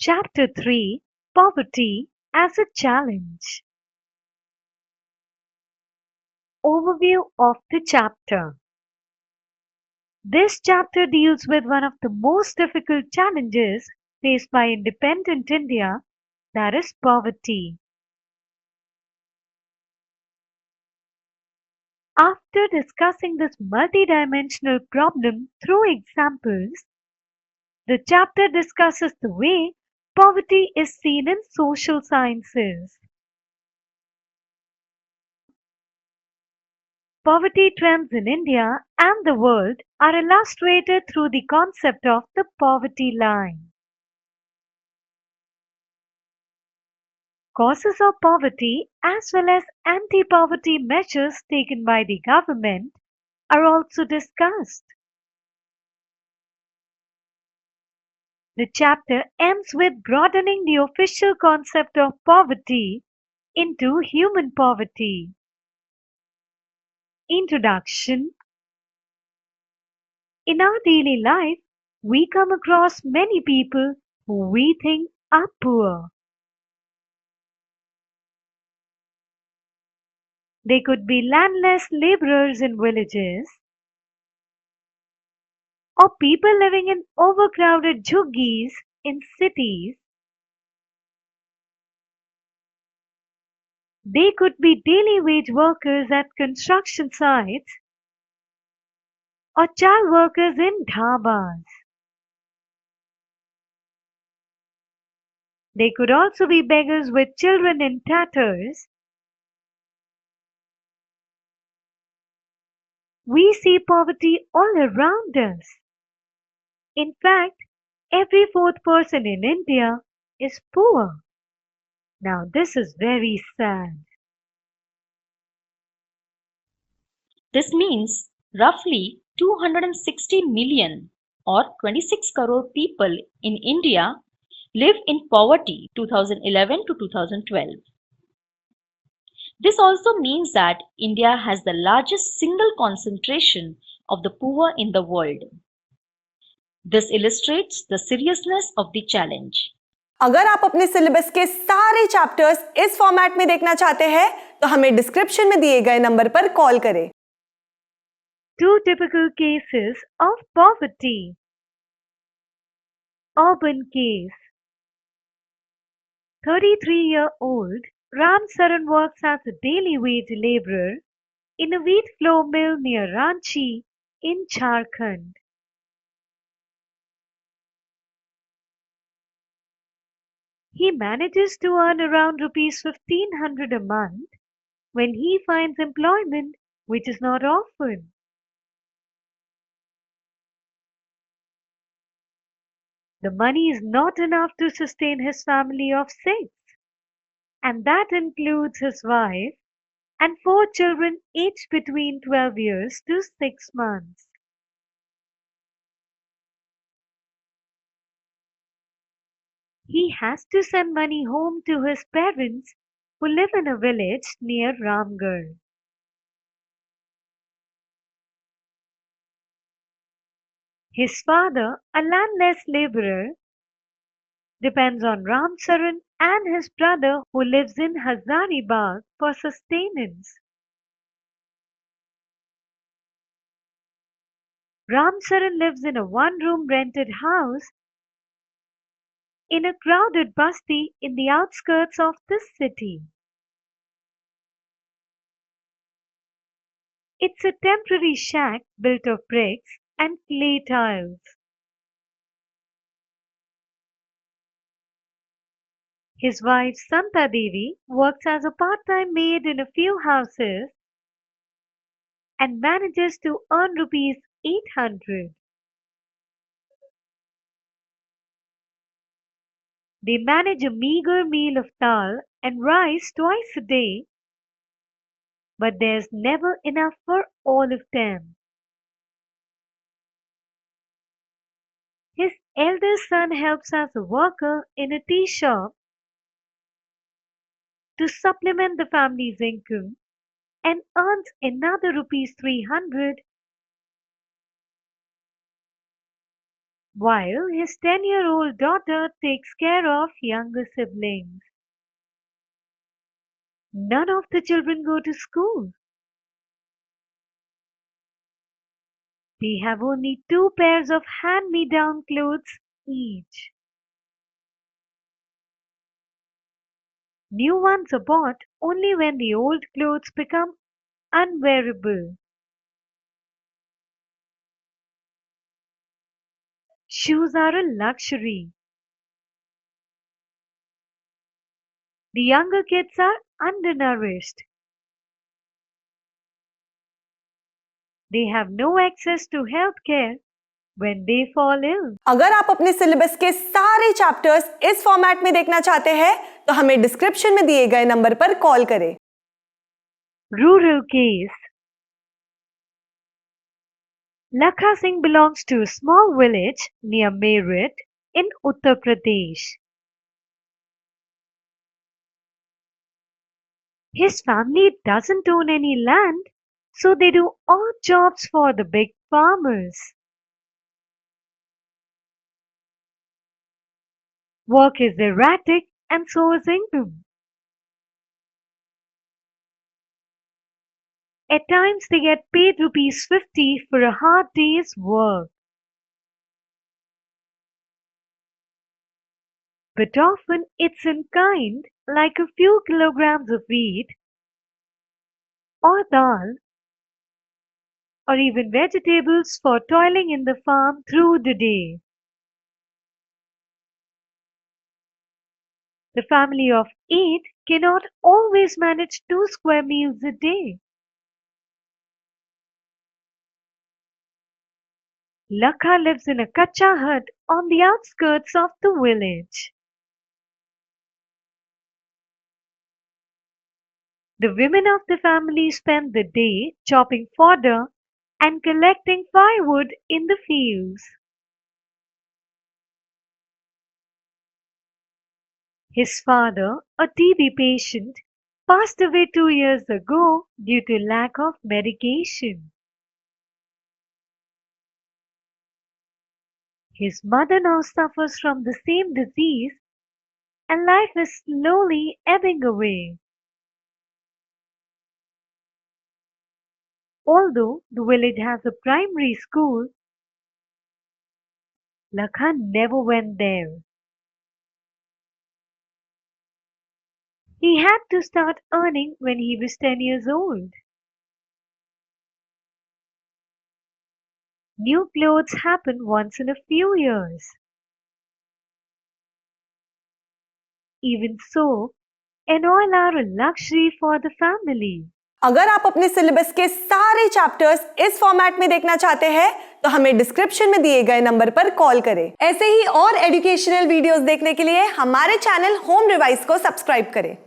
Chapter 3: Poverty as a Challenge. Overview of the chapter. This chapter deals with one of the most difficult challenges faced by independent India, that is poverty. After discussing this multidimensional problem through examples, the chapter discusses the way poverty is seen in social sciences. Poverty trends in India and the world are illustrated through the concept of the poverty line. Causes of poverty as well as anti-poverty measures taken by the government are also discussed. The chapter ends with broadening the official concept of poverty into human poverty. Introduction. In our daily life, we come across many people who we think are poor. They could be landless laborers in villages, or people living in overcrowded jhuggies in cities. They could be daily wage workers at construction sites or child workers in dhabas. They could also be beggars with children in tatters. We see poverty all around us. In fact, every fourth person in India is poor. Now this is very sad. This means roughly 260 million or 26 crore people in India live in poverty 2011 to 2012. This also means that India has the largest single concentration of the poor in the world. This illustrates the seriousness of the challenge. अगर आप अपने syllabus के सारे chapters इस format में देखना चाहते हैं तो हमें डिस्क्रिप्शन में दिए गए नंबर पर कॉल करें। Two typical cases of poverty. Urban case. 33-year-old Ram Saran works as a daily wage laborer in a wheat flour mill near Ranchi in Jharkhand. He manages to earn around rupees 1500 a month when he finds employment, which is not often. The money is not enough to sustain his family of 6, and that includes his wife and 4 children aged between 12 years to 6 months. He has to send money home to his parents who live in a village near Ramgarh. His father, a landless laborer, depends on Ram Saran and his brother who lives in Hazaribagh for sustenance. Ram Saran lives in a one-room rented house in a crowded basti in the outskirts of the city. It's a temporary shack built of bricks and clay tiles. His wife Santa Devi works as a part-time maid in a few houses and manages to earn rupees 800. They manage a meager meal of dal and rice twice a day, but there's never enough for all of them. His eldest son helps as a worker in a tea shop to supplement the family's income and earns another rupees 300. while his 10-year-old daughter takes care of younger siblings. None of the children go to school. They have only 2 pairs of hand-me-down clothes each. New ones are bought only when the old clothes become unwearable. Shoes are a luxury. The younger kids are undernourished. They have no access to health care when they fall ill. अगर आप अपने syllabus के सारे chapters इस format में देखना चाहते हैं तो हमें डिस्क्रिप्शन में दिए गए नंबर पर कॉल करें। Rural case. Lakha Singh belongs to a small village near Meerut in Uttar Pradesh. His family doesn't own any land, so they do odd jobs for the big farmers. Work is erratic and so is income. At times they get paid ₹50 for a hard day's work. But often it's in kind, like a few kilograms of wheat or dal or even vegetables for toiling in the farm through the day. The family of 8 cannot always manage 2 square meals a day. Lakha lives in a kacha hut on the outskirts of the village. The women of the family spend the day chopping fodder and collecting firewood in the fields. His father, a TB patient, passed away 2 years ago due to lack of medication. His mother now suffers from the same disease and life is slowly ebbing away. Although the village has a primary school, Lakha never went there. He had to start earning when he was 10 years old. New clothes happen once in a few years. Even so, an oil are a luxury for the family. अगर आप अपने syllabus के सारे chapters इस format में देखना चाहते हैं तो हमें डिस्क्रिप्शन में दिए गए नंबर पर कॉल करें। ऐसे ही और एजुकेशनल वीडियोस देखने के लिए हमारे चैनल होम रिवाइज को सब्सक्राइब करें।